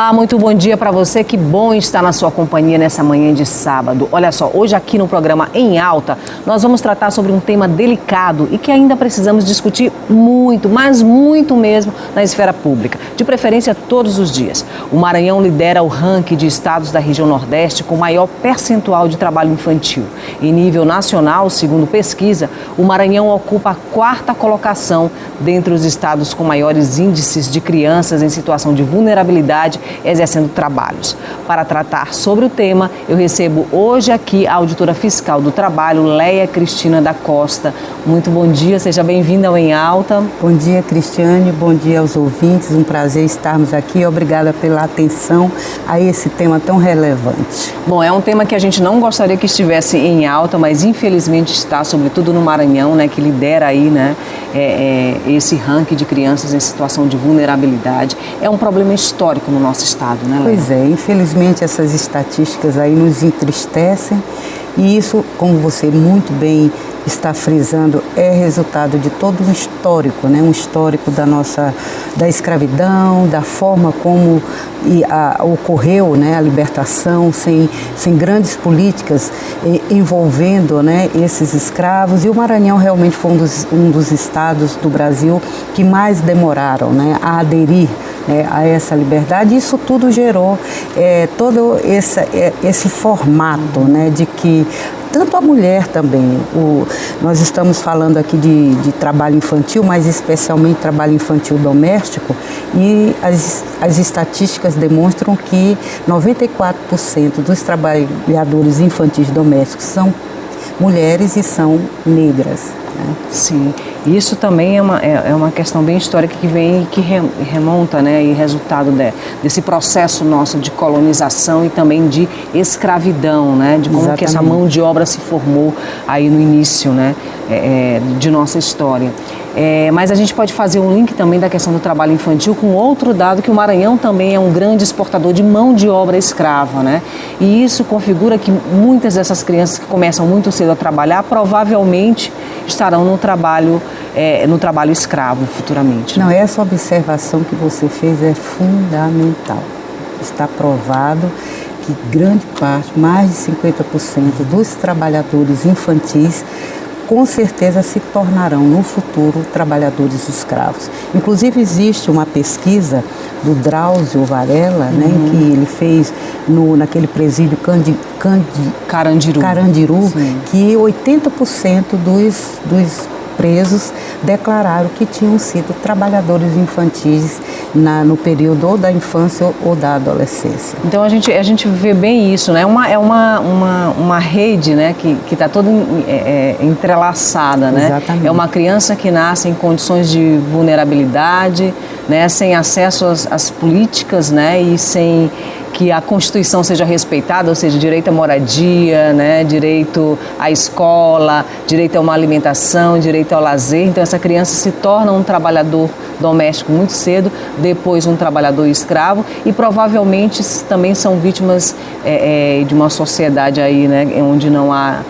Olá, muito bom dia para você, que bom estar na sua companhia nessa manhã de sábado. Olha só, hoje aqui no programa Em Alta, nós vamos tratar sobre um tema delicado e que ainda precisamos discutir muito, mas muito mesmo na esfera pública, de preferência todos os dias. O Maranhão lidera o ranking de estados da região Nordeste com maior percentual de trabalho infantil. Em nível nacional, segundo pesquisa, o Maranhão ocupa a 4ª colocação dentre os estados com maiores índices de crianças em situação de vulnerabilidade exercendo trabalhos. Para tratar sobre o tema, eu recebo hoje aqui a auditora fiscal do trabalho, Leia Cristina da Costa. Muito bom dia, seja bem-vinda ao Em Alta. Bom dia, Cristiane, bom dia aos ouvintes, um prazer estarmos aqui, obrigada pela atenção a esse tema tão relevante. Bom, é um tema que a gente não gostaria que estivesse em alta, mas infelizmente está, sobretudo no Maranhão, né, que lidera aí, né, esse ranking de crianças em situação de vulnerabilidade. É um problema histórico no nosso estado, né, Leia? Pois é, infelizmente essas estatísticas aí nos entristecem e isso, como você muito bem está frisando, é resultado de todo um histórico, né? Um histórico da escravidão, da forma como ocorreu, né, a libertação sem grandes políticas envolvendo, né, esses escravos. E o Maranhão realmente foi um dos estados do Brasil que mais demoraram, né, a aderir a essa liberdade. Isso tudo gerou todo esse formato, né, de que tanto a mulher também, nós estamos falando aqui de trabalho infantil, mas especialmente trabalho infantil doméstico, e as estatísticas demonstram que 94% dos trabalhadores infantis domésticos são mulheres e são negras. Né? Sim, isso também é uma questão bem histórica que remonta, né, e resultado desse processo nosso de colonização e também de escravidão, né, de como Exatamente. Que essa mão de obra se formou aí no início, né, de nossa história. Mas a gente pode fazer um link também da questão do trabalho infantil com outro dado, que o Maranhão também é um grande exportador de mão de obra escrava, né? E isso configura que muitas dessas crianças que começam muito cedo a trabalhar provavelmente estarão no trabalho escravo futuramente. Né? Não, essa observação que você fez é fundamental. Está provado que grande parte, mais de 50% dos trabalhadores infantis com certeza se tornarão no futuro trabalhadores escravos. Inclusive existe uma pesquisa do Drauzio Varela, né, que ele fez naquele presídio Carandiru, que 80% dos presos declararam que tinham sido trabalhadores infantis no período ou da infância ou da adolescência. Então a gente vê bem isso, né? É uma rede, né, que está toda entrelaçada, né? Exatamente. É uma criança que nasce em condições de vulnerabilidade, né, sem acesso às políticas, né, e sem que a Constituição seja respeitada, ou seja, direito à moradia, né, direito à escola, direito a uma alimentação, direito ao lazer. Então essa criança se torna um trabalhador doméstico muito cedo, depois um trabalhador escravo e provavelmente também são vítimas de uma sociedade aí, né, onde não há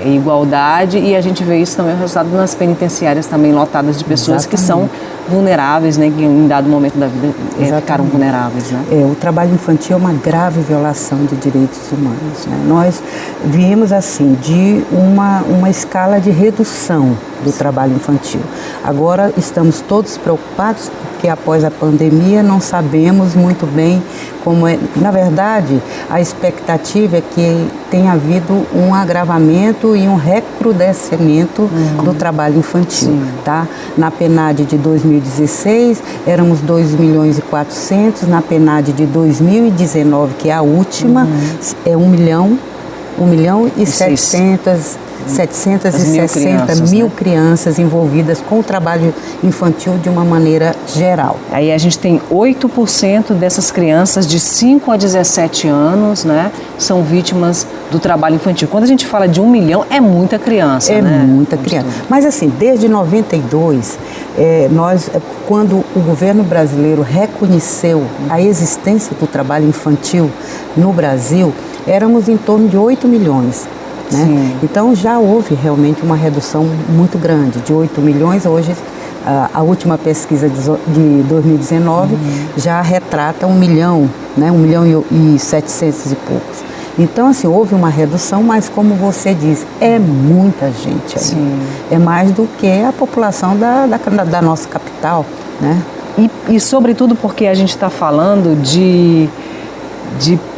igualdade, e a gente vê isso também o resultado nas penitenciárias também lotadas de pessoas Exatamente. Que são vulneráveis, né, que em dado momento da vida ficaram vulneráveis. Né? O trabalho infantil é uma grave violação de direitos humanos. Né? Nós viemos assim de uma escala de redução do trabalho infantil. Agora estamos todos preocupados porque após a pandemia não sabemos muito bem como é. Na verdade, a expectativa é que tenha havido um agravamento e um recrudescimento do trabalho infantil. Tá? Na PNAD de 2016 éramos 2.400.000, na PNAD de 2019, que é a última, é 1.760.000 mil crianças envolvidas com o trabalho infantil de uma maneira geral. Aí a gente tem 8% dessas crianças de 5 a 17 anos, né, são vítimas do trabalho infantil. Quando a gente fala de 1 milhão, é muita criança, né? É muita criança. Mas assim, desde 92, quando o governo brasileiro reconheceu a existência do trabalho infantil no Brasil, éramos em torno de 8 milhões. Né? Então já houve realmente uma redução muito grande, de 8 milhões, hoje a última pesquisa de 2019 já retrata 1 milhão, né, 1 milhão e 700 e poucos. Então, assim, houve uma redução, mas como você diz, é muita gente aí. Sim. É mais do que a população da nossa capital, né? E sobretudo porque a gente está falando de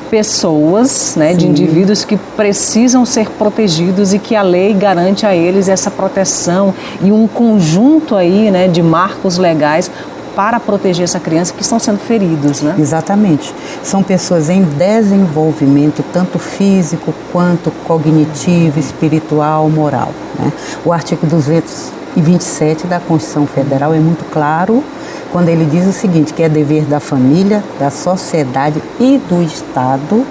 pessoas, né, de indivíduos que precisam ser protegidos e que a lei garante a eles essa proteção e um conjunto aí, né, de marcos legais para proteger essa criança que estão sendo feridos, né? Exatamente. São pessoas em desenvolvimento, tanto físico quanto cognitivo, espiritual, moral, né? O artigo 227 da Constituição Federal é muito claro quando ele diz o seguinte, que é dever da família, da sociedade e do Estado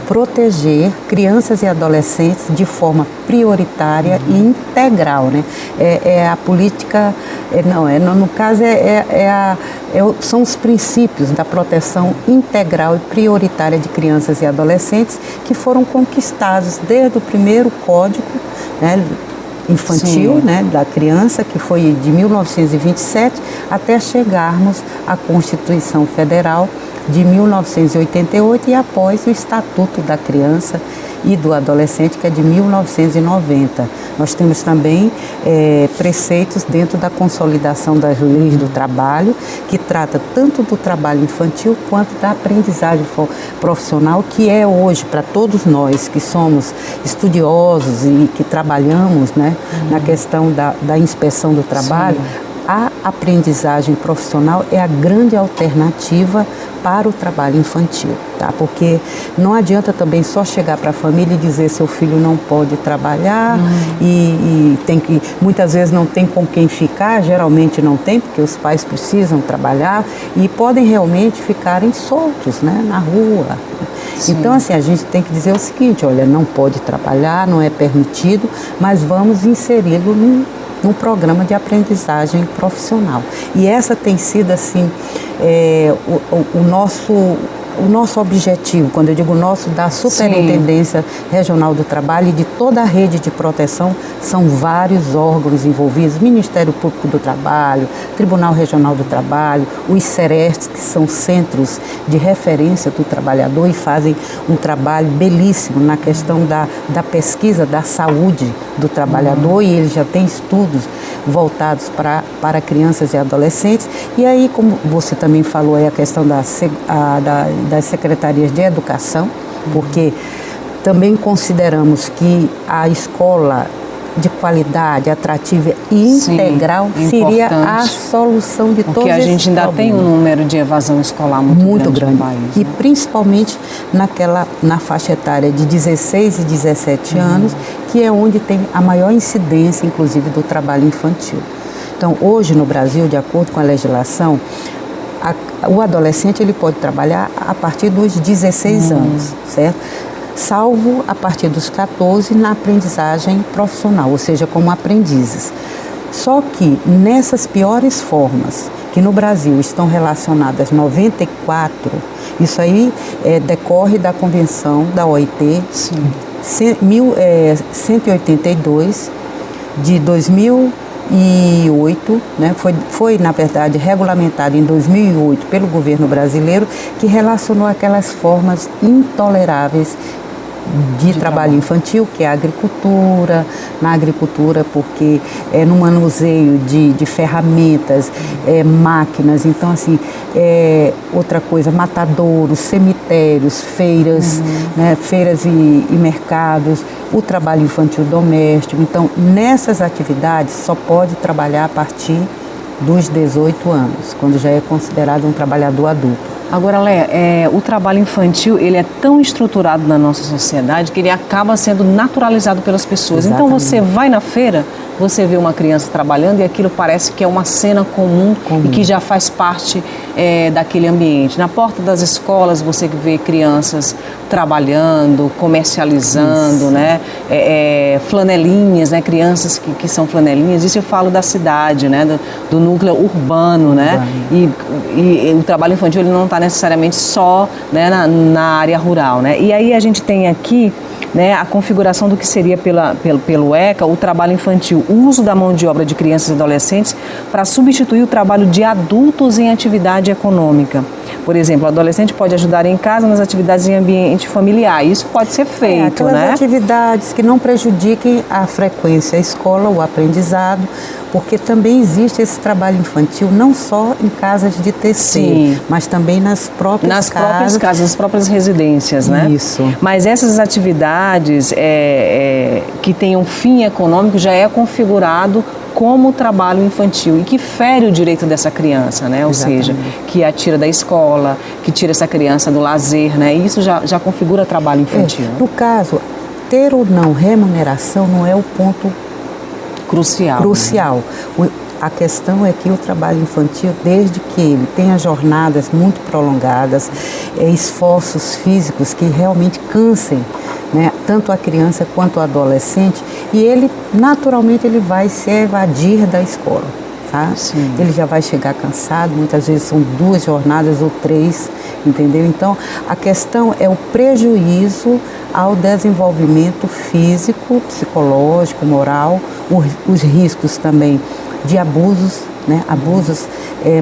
proteger crianças e adolescentes de forma prioritária e integral, né? É a política, no caso são os princípios da proteção integral e prioritária de crianças e adolescentes que foram conquistados desde o primeiro código, né, infantil, né, da criança, que foi de 1927, até chegarmos à Constituição Federal de 1988 e após o Estatuto da Criança e do Adolescente, que é de 1990. Nós temos também preceitos dentro da consolidação das leis do trabalho, que trata tanto do trabalho infantil quanto da aprendizagem profissional, que é hoje, para todos nós que somos estudiosos e que trabalhamos, né, na questão da inspeção do trabalho, a aprendizagem profissional é a grande alternativa para o trabalho infantil, tá? Porque não adianta também só chegar para a família e dizer seu filho não pode trabalhar e tem que, muitas vezes não tem com quem ficar, geralmente não tem, porque os pais precisam trabalhar e podem realmente ficarem soltos, né, na rua. Então, assim, a gente tem que dizer o seguinte, olha, não pode trabalhar, não é permitido, mas vamos inseri-lo num programa de aprendizagem profissional. E essa tem sido, assim, o nosso objetivo, quando eu digo nosso, da Superintendência Regional do Trabalho e de toda a rede de proteção, são vários órgãos envolvidos, Ministério Público do Trabalho, Tribunal Regional do Trabalho, os CEREST, que são centros de referência do trabalhador e fazem um trabalho belíssimo na questão da pesquisa da saúde do trabalhador, e eles já têm estudos voltados para crianças e adolescentes. E aí, como você também falou, é a questão das secretarias de educação, porque também consideramos que a escola de qualidade, atrativa e integral seria a solução de todos esses problemas. Porque a gente ainda tem um número de evasão escolar muito grande no país, né? E principalmente na faixa etária de 16 e 17 anos, que é onde tem a maior incidência, inclusive, do trabalho infantil. Então, hoje no Brasil, de acordo com a legislação, o adolescente ele pode trabalhar a partir dos 16 anos, certo? Salvo a partir dos 14 na aprendizagem profissional, ou seja, como aprendizes. Só que nessas piores formas, que no Brasil estão relacionadas 94, isso aí decorre da Convenção da OIT 182 de 2008, né? Foi, na verdade, regulamentado em 2008 pelo governo brasileiro, que relacionou aquelas formas intoleráveis de trabalho infantil, que é a agricultura, na agricultura porque no manuseio de ferramentas, máquinas, então assim, outra coisa, matadouros, cemitérios, feiras, né, feiras e mercados, o trabalho infantil doméstico. Então, nessas atividades só pode trabalhar a partir dos 18 anos, quando já é considerado um trabalhador adulto. Agora, Léa, o trabalho infantil, ele é tão estruturado na nossa sociedade que ele acaba sendo naturalizado pelas pessoas. Exatamente. Então, você vai na feira, você vê uma criança trabalhando e aquilo parece que é uma cena comum. E que já faz parte daquele ambiente. Na porta das escolas, você vê crianças trabalhando, comercializando, né? Flanelinhas, né? Crianças que são flanelinhas. Isso eu falo da cidade, né? Do núcleo urbano, né? E o trabalho infantil ele não está necessariamente só, né, na área rural, né? E aí a gente tem aqui né, a configuração do que seria pelo ECA o trabalho infantil, o uso da mão de obra de crianças e adolescentes para substituir o trabalho de adultos em atividade econômica. Por exemplo, o adolescente pode ajudar em casa nas atividades em ambiente familiar. Isso pode ser feito, aquelas né? atividades que não prejudiquem a frequência à escola, o aprendizado, porque também existe esse trabalho infantil não só em casas de terceiro, mas também nas próprias casas. Nas próprias residências, né? Isso. Mas essas atividades que tenham fim econômico já é configurado como trabalho infantil e que fere o direito dessa criança, né? Ou seja, que a tira da escola, que tira essa criança do lazer, né? E isso já configura trabalho infantil. No caso, ter ou não remuneração não é o ponto crucial. Né? A questão é que o trabalho infantil, desde que ele tenha jornadas muito prolongadas, esforços físicos que realmente cansem, né, tanto a criança quanto o adolescente, e ele naturalmente ele vai se evadir da escola, tá? Sim. Ele já vai chegar cansado, muitas vezes são 2 jornadas ou 3, entendeu? Então a questão é o prejuízo ao desenvolvimento físico, psicológico, moral, os riscos também de abusos, né? Abusos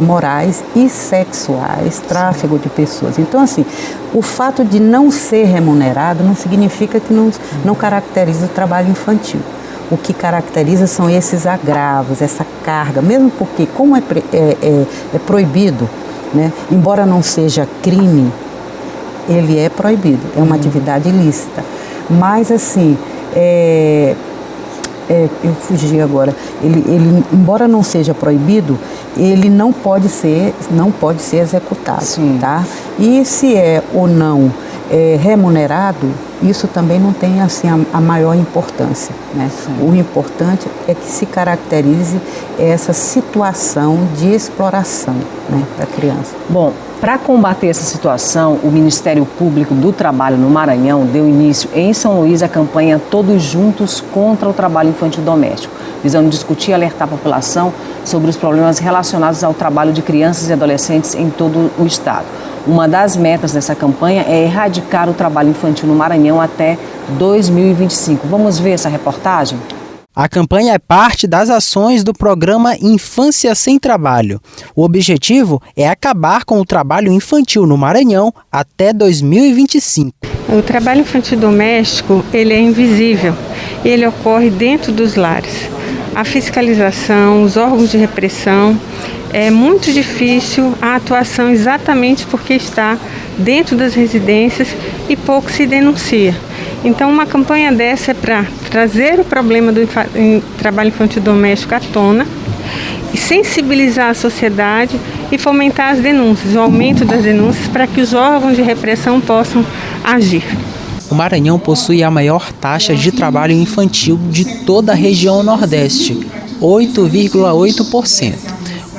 morais e sexuais, tráfego de pessoas. Então, assim, o fato de não ser remunerado não significa que não caracteriza o trabalho infantil. O que caracteriza são esses agravos, essa carga, mesmo porque, como é proibido, né? Embora não seja crime, ele é proibido, é uma atividade ilícita. Mas, assim, eu fugi agora, ele, embora não seja proibido, ele não pode ser executado. Sim. Tá? E se é ou não remunerado, isso também não tem assim a maior importância, né? O importante é que se caracterize essa situação de exploração, né, da criança. Bom, para combater essa situação, o Ministério Público do Trabalho no Maranhão deu início em São Luís à campanha Todos Juntos contra o Trabalho Infantil Doméstico, visando discutir e alertar a população sobre os problemas relacionados ao trabalho de crianças e adolescentes em todo o estado. Uma das metas dessa campanha é erradicar o trabalho infantil no Maranhão até 2025. Vamos ver essa reportagem? A campanha é parte das ações do programa Infância Sem Trabalho. O objetivo é acabar com o trabalho infantil no Maranhão até 2025. O trabalho infantil doméstico, ele é invisível. Ele ocorre dentro dos lares. A fiscalização, os órgãos de repressão, é muito difícil a atuação exatamente porque está dentro das residências e pouco se denuncia. Então, uma campanha dessa é para trazer o problema do trabalho infantil doméstico à tona e sensibilizar a sociedade e fomentar as denúncias, o aumento das denúncias para que os órgãos de repressão possam agir. O Maranhão possui a maior taxa de trabalho infantil de toda a região Nordeste, 8,8%.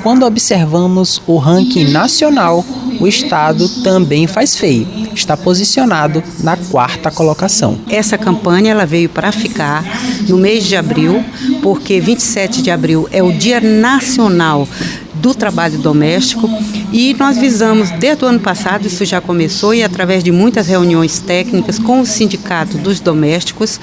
Quando observamos o ranking nacional, o estado também faz feio. Está posicionado na 4ª colocação. Essa campanha ela veio para ficar no mês de abril, porque 27 de abril é o Dia Nacional do Trabalho Doméstico e nós visamos, desde o ano passado, isso já começou e através de muitas reuniões técnicas com o Sindicato dos Domésticos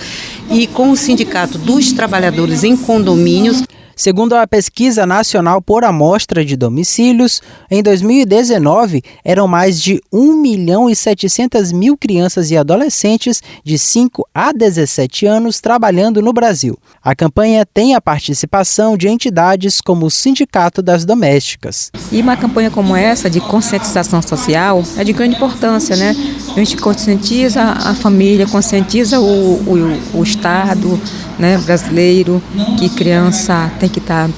e com o Sindicato dos Trabalhadores em Condomínios. Segundo a Pesquisa Nacional por Amostra de Domicílios, em 2019 eram mais de 1.700.000 crianças e adolescentes de 5 a 17 anos trabalhando no Brasil. A campanha tem a participação de entidades como o Sindicato das Domésticas. E uma campanha como essa, de conscientização social, é de grande importância, né? A gente conscientiza a família, conscientiza o Estado, né, brasileiro, que criança tem que estar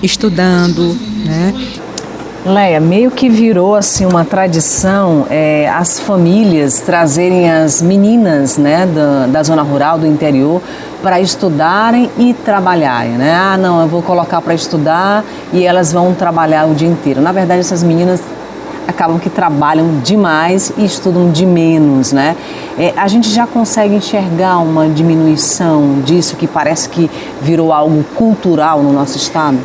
estudando, né? Leia, meio que virou assim uma tradição as famílias trazerem as meninas, né, da zona rural, do interior, para estudarem e trabalharem, né? Ah, não, eu vou colocar para estudar e elas vão trabalhar o dia inteiro. Na verdade, essas meninas acabam que trabalham demais e estudam de menos, né? A gente já consegue enxergar uma diminuição disso que parece que virou algo cultural no nosso estado?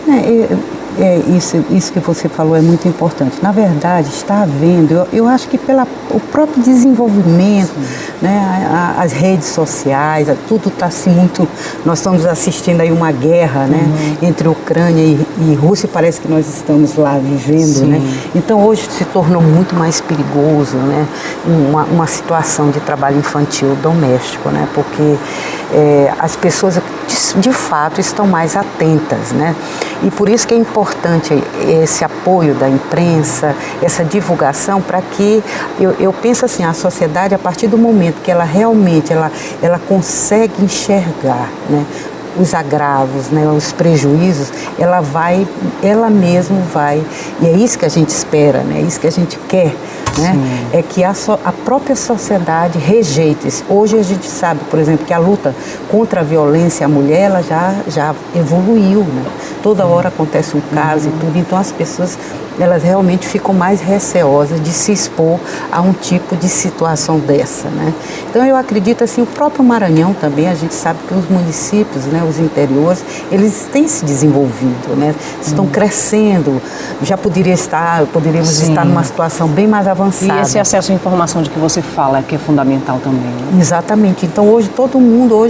Isso que você falou é muito importante. Na verdade, está havendo, eu acho que pelo próprio desenvolvimento, né, as redes sociais, tudo está assim muito... Nós estamos assistindo aí uma guerra, né, entre Ucrânia e Rússia, parece que nós estamos lá vivendo, né? Então hoje se tornou muito mais perigoso, né, uma situação de trabalho infantil doméstico, né, porque as pessoas de fato estão mais atentas, né? E por isso que é importante esse apoio da imprensa, essa divulgação, para que, eu penso assim, a sociedade, a partir do momento que ela realmente ela consegue enxergar, né, os agravos, né, os prejuízos, ela mesma vai, e é isso que a gente espera, né, é isso que a gente quer, né, é que a própria sociedade rejeite isso. Hoje a gente sabe, por exemplo, que a luta contra a violência à mulher, ela já evoluiu, né, toda hora acontece um caso e tudo, então as pessoas, elas realmente ficam mais receosas de se expor a um tipo de situação dessa, né. Então eu acredito assim, o próprio Maranhão também, a gente sabe que os municípios, né, os interiores, eles têm se desenvolvido, né, estão crescendo, já poderíamos estar numa situação bem mais avançada. E esse acesso à informação de que você fala que é fundamental também, né? Exatamente, então hoje todo mundo,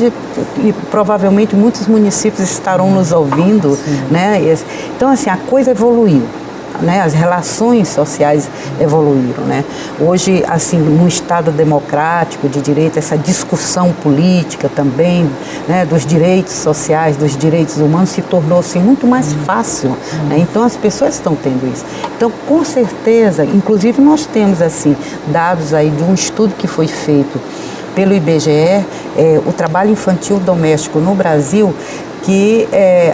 e provavelmente muitos municípios estarão nos ouvindo, né, então assim, a coisa evoluiu. Né, as relações sociais evoluíram, né? Hoje, assim, num Estado democrático de direito, essa discussão política também, né, dos direitos sociais, dos direitos humanos, se tornou assim, muito mais fácil, né? Então as pessoas estão tendo isso. Então, com certeza, inclusive nós temos assim dados aí de um estudo que foi feito pelo IBGE, o trabalho infantil doméstico no Brasil, que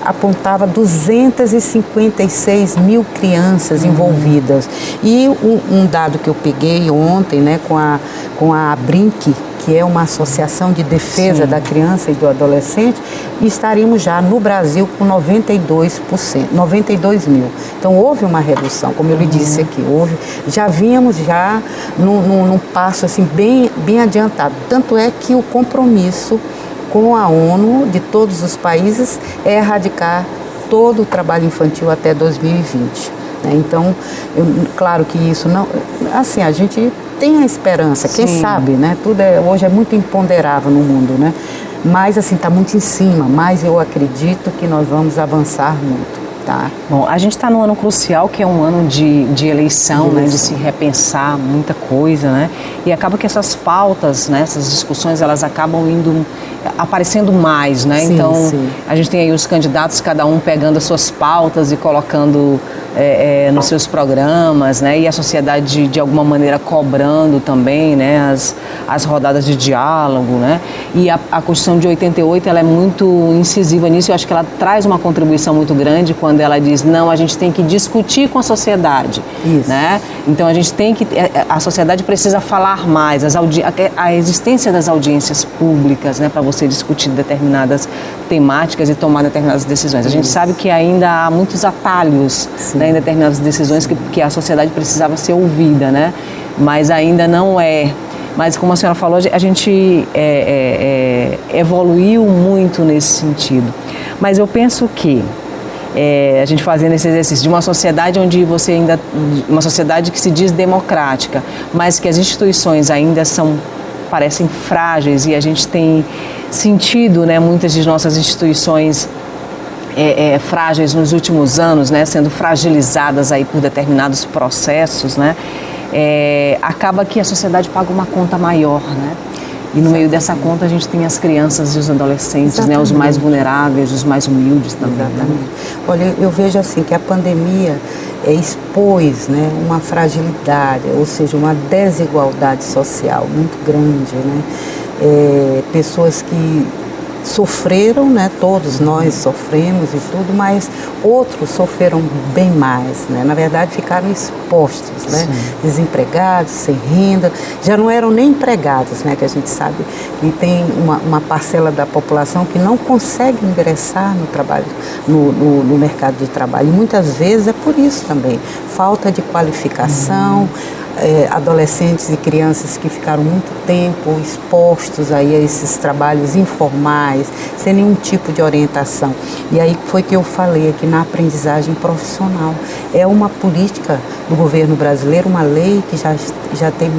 apontava 256 mil crianças envolvidas. E um dado que eu peguei ontem, né, com a ABRINC, que é uma associação de defesa da criança e do adolescente, e estaríamos já no Brasil com 92%, 92 mil. Então houve uma redução, como eu lhe disse aqui, já vínhamos num passo assim, bem adiantado. Tanto é que o compromisso com a ONU de todos os países é erradicar todo o trabalho infantil até 2020. Né? Então, claro que isso não... Assim, a gente tem a esperança, quem sabe, né? Tudo hoje é muito imponderável no mundo, né? Mas, assim, está muito em cima, mas eu acredito que nós vamos avançar muito. Tá. Bom, a gente está num ano crucial, que é um ano de eleição, né, de se repensar muita coisa, né, e acaba que essas pautas, né, essas discussões, elas acabam aparecendo mais, né, então a gente tem aí os candidatos, cada um pegando as suas pautas e colocando nos seus programas, né, e a sociedade de alguma maneira cobrando também, né, as rodadas de diálogo, né, e a Constituição de 88, ela é muito incisiva nisso, eu acho que ela traz uma contribuição muito grande quando ela diz, não, a gente tem que discutir com a sociedade, né? Então a gente tem que, a sociedade precisa falar mais, a existência das audiências públicas, né, para você discutir determinadas temáticas e tomar determinadas decisões. A gente sabe que ainda há muitos atalhos, né, em determinadas decisões que a sociedade precisava ser ouvida, né? Mas ainda não é. Mas como a senhora falou, a gente evoluiu muito nesse sentido. Mas eu penso que a gente fazendo esse exercício de uma sociedade onde uma sociedade que se diz democrática, mas que as instituições ainda parecem frágeis, e a gente tem sentido, né, muitas de nossas instituições frágeis nos últimos anos, né, sendo fragilizadas aí por determinados processos, né, acaba que a sociedade paga uma conta maior, né? E no meio dessa conta a gente tem as crianças e os adolescentes, né, os mais vulneráveis, os mais humildes também. Exatamente. Olha, eu vejo assim que a pandemia expôs, né, uma fragilidade, ou seja, uma desigualdade social muito grande, né? Pessoas que sofreram, né? Todos nós sofremos e tudo, mas outros sofreram bem mais, né? Na verdade ficaram expostos, né? Desempregados, sem renda, já não eram nem empregados, né? Que a gente sabe que tem uma parcela da população que não consegue ingressar no trabalho, no mercado de trabalho, e muitas vezes é por isso também, falta de qualificação, adolescentes e crianças que ficaram muito tempo expostos aí a esses trabalhos informais, sem nenhum tipo de orientação. E aí foi que eu falei aqui na aprendizagem profissional. É uma política do governo brasileiro, uma lei que já tem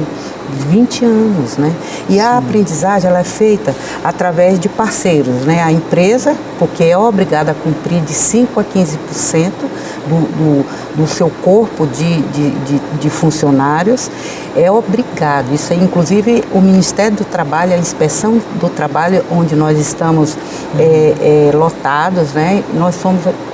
20 anos, né? E a aprendizagem, ela é feita através de parceiros, né? A empresa, porque é obrigada a cumprir de 5% a 15% do seu corpo de funcionários, é obrigado. Isso aí, inclusive, o Ministério do Trabalho, a Inspeção do Trabalho, onde nós estamos lotados, né?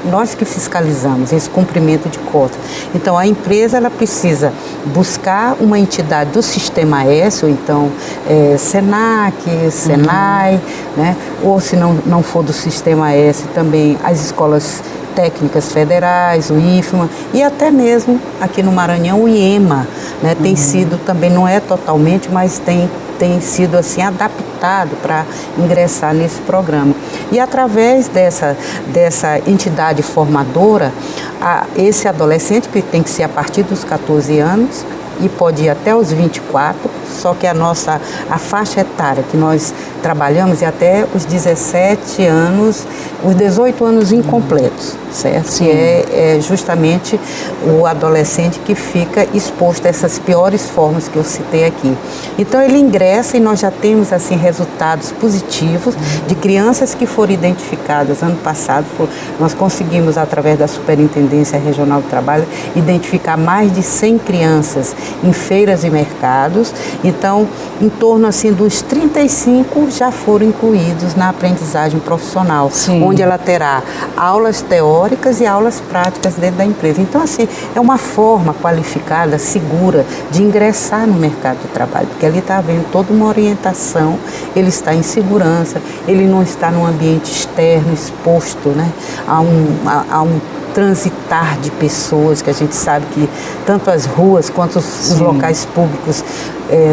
Nós que fiscalizamos esse cumprimento de cota. Então, a empresa, ela precisa buscar uma entidade do Sistema S, ou então Senac, Senai, né? Ou se não for do Sistema S, também as escolas técnicas federais, o IFMA, e até mesmo aqui no Maranhão o IEMA, né? Tem sido também, não é totalmente, mas tem sido assim adaptado para ingressar nesse programa. E através dessa entidade formadora, esse adolescente, que tem que ser a partir dos 14 anos, e pode ir até os 24, só que a faixa etária que nós trabalhamos é até os 17 anos, os 18 anos incompletos, certo? Sim. É justamente o adolescente que fica exposto a essas piores formas que eu citei aqui. Então ele ingressa e nós já temos assim resultados positivos de crianças que foram identificadas ano passado. Nós conseguimos, através da Superintendência Regional do Trabalho, identificar mais de 100 crianças em feiras e mercados. Então, em torno assim dos 35 já foram incluídos na aprendizagem profissional, sim, onde ela terá aulas teóricas e aulas práticas dentro da empresa. Então, assim, é uma forma qualificada, segura de ingressar no mercado de trabalho, porque ali está havendo toda uma orientação, ele está em segurança, ele não está num ambiente externo exposto, né, a um transitar de pessoas, que a gente sabe que tanto as ruas quanto os locais públicos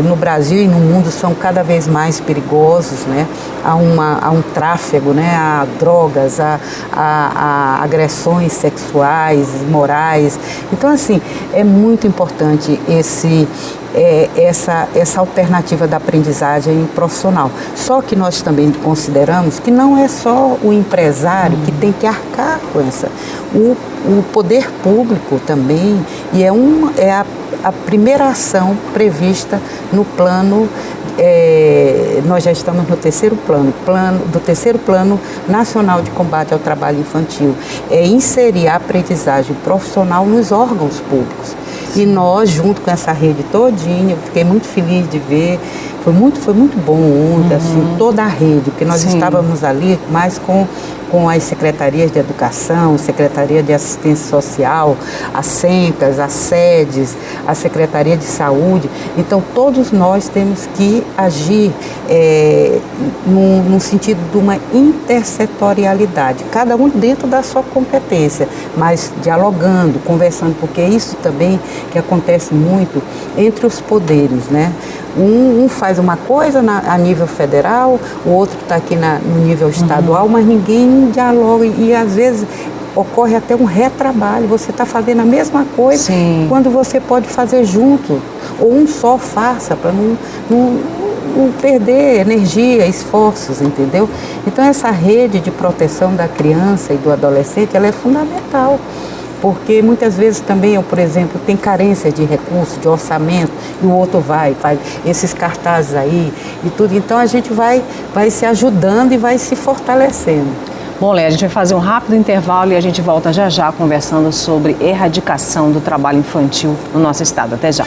no Brasil e no mundo são cada vez mais perigosos, né? Há um tráfego, né? A drogas, a agressões sexuais, morais. Então, assim, é muito importante essa alternativa da aprendizagem profissional. Só que nós também consideramos que não é só o empresário que tem que arcar com essa. O poder público também, e é a primeira ação prevista no plano, nós já estamos no terceiro plano nacional de combate ao trabalho infantil, é inserir a aprendizagem profissional nos órgãos públicos. E nós, junto com essa rede todinha, eu fiquei muito feliz de ver, foi muito bom ontem, assim, toda a rede, porque nós estávamos ali mais com as secretarias de educação, secretaria de assistência social, as SENCAS, as SEDES, a secretaria de saúde. Então, todos nós temos que agir no sentido de uma intersetorialidade, cada um dentro da sua competência, mas dialogando, conversando, porque é isso também que acontece muito entre os poderes, né? Um faz uma coisa a nível federal, o outro está aqui no nível estadual, mas ninguém dialoga e às vezes ocorre até um retrabalho. Você está fazendo a mesma coisa quando você pode fazer junto, ou um só faça, para não perder energia, esforços, entendeu? Então essa rede de proteção da criança e do adolescente, ela é fundamental. Porque muitas vezes também eu, por exemplo, tenho carência de recursos, de orçamento, e o outro faz esses cartazes aí e tudo. Então a gente vai se ajudando e vai se fortalecendo. Bom, Léa, a gente vai fazer um rápido intervalo e a gente volta já conversando sobre erradicação do trabalho infantil no nosso estado. Até já.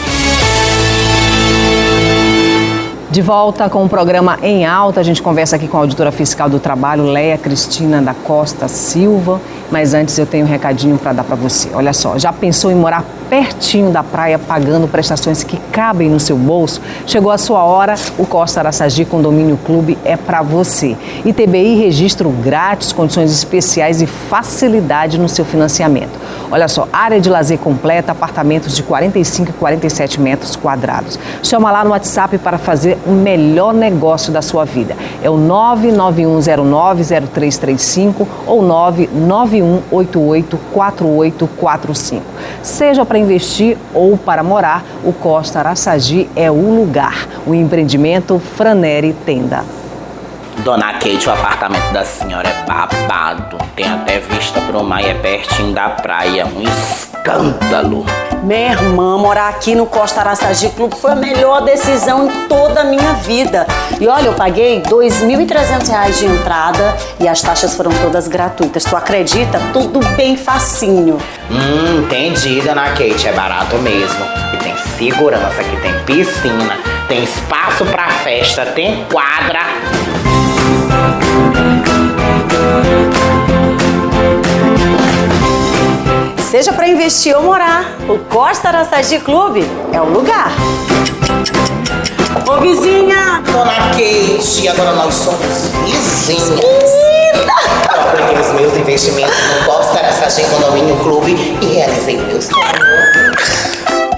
De volta com o programa Em Alta, a gente conversa aqui com a auditora fiscal do trabalho, Léa Cristina da Costa Silva. Mas antes eu tenho um recadinho para dar para você. Olha só, já pensou em morar pertinho da praia, pagando prestações que cabem no seu bolso? Chegou a sua hora, o Costa Araçagi Condomínio Clube é para você. ITBI, registro grátis, condições especiais e facilidade no seu financiamento. Olha só, área de lazer completa, apartamentos de 45 e 47 metros quadrados. Chama lá no WhatsApp para fazer o melhor negócio da sua vida. É o 991090335 ou 991884845. Seja para para investir ou para morar, o Costa Araçagi é o lugar. O empreendimento Franeri Tenda. Dona Kate, o apartamento da senhora é babado. Tem até vista pro mar e é pertinho da praia. Um escândalo. Minha irmã, morar aqui no Costa Araçagi Clube foi a melhor decisão em toda a minha vida. E olha, eu paguei R$ 2.300 de entrada e as taxas foram todas gratuitas. Tu acredita? Tudo bem facinho. Entendi, Dona Kate. É barato mesmo. E tem segurança, que tem piscina, tem espaço pra festa, tem quadra. Seja para investir ou morar, o Costa Araçagi Clube é o lugar. Ô vizinha! Dona Kate, agora nós somos vizinhos. Linda! Eu apliquei os meus investimentos no Costa Araçagi Condomínio Clube e realizei meu sonho.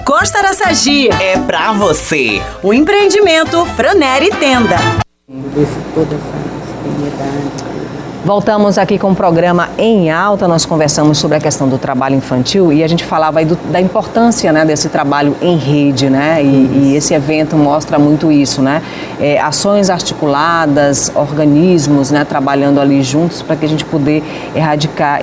Costa Araçagi É pra você. o empreendimento Franeri Tenda. Desse toda essa disponibilidade. Voltamos aqui com o programa Em Alta. Nós conversamos sobre a questão do trabalho infantil e a gente falava aí da importância, né, desse trabalho em rede, né? E esse evento mostra muito isso, né? Ações articuladas, organismos, né, trabalhando ali juntos para que a gente poder erradicar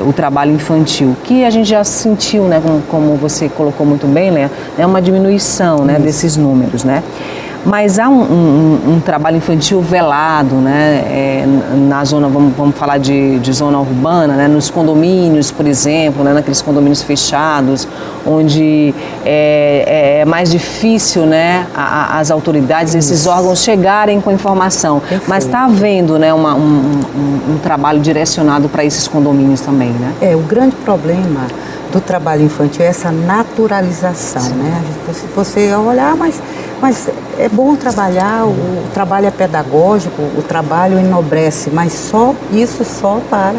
o trabalho infantil, que a gente já sentiu, né, como você colocou muito bem, Léa, né, uma diminuição, né, desses números, né? Mas há um trabalho infantil velado, né, na zona, vamos falar de zona urbana, né, nos condomínios, por exemplo, né, naqueles condomínios fechados, onde é mais difícil, né, as autoridades, esses órgãos chegarem com informação. Perfeito. Mas está havendo, né, um trabalho direcionado para esses condomínios também, né? O grande problema do trabalho infantil é essa naturalização, né? Se você olhar, mas é bom trabalhar, o trabalho é pedagógico, o trabalho enobrece, mas só para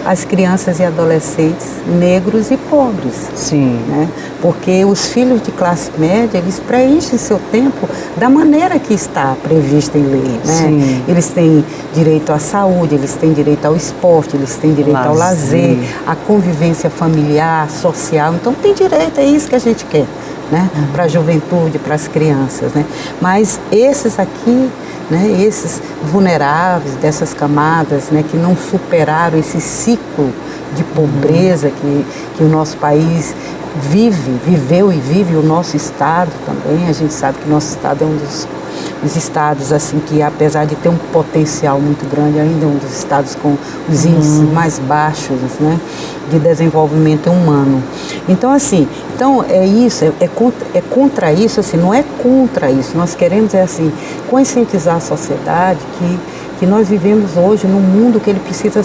as crianças e adolescentes negros e pobres. Sim. Né? Porque os filhos de classe média, eles preenchem seu tempo da maneira que está prevista em lei, né? Sim. Eles têm direito à saúde, eles têm direito ao esporte, eles têm direito ao lazer, à convivência familiar, social. Então tem direito, é isso que a gente quer, né? Para a juventude, para as crianças, né? Mas esses aqui, né, esses vulneráveis dessas camadas, né, que não superaram esse ciclo de pobreza que o nosso país viveu e vive, o nosso estado também. A gente sabe que o nosso estado é um dos estados assim que, apesar de ter um potencial muito grande, ainda é um dos estados com os índices mais baixos, né, de desenvolvimento humano. Então assim, é isso, é contra isso, assim, não é contra isso. Nós queremos conscientizar a sociedade que nós vivemos hoje num mundo que ele precisa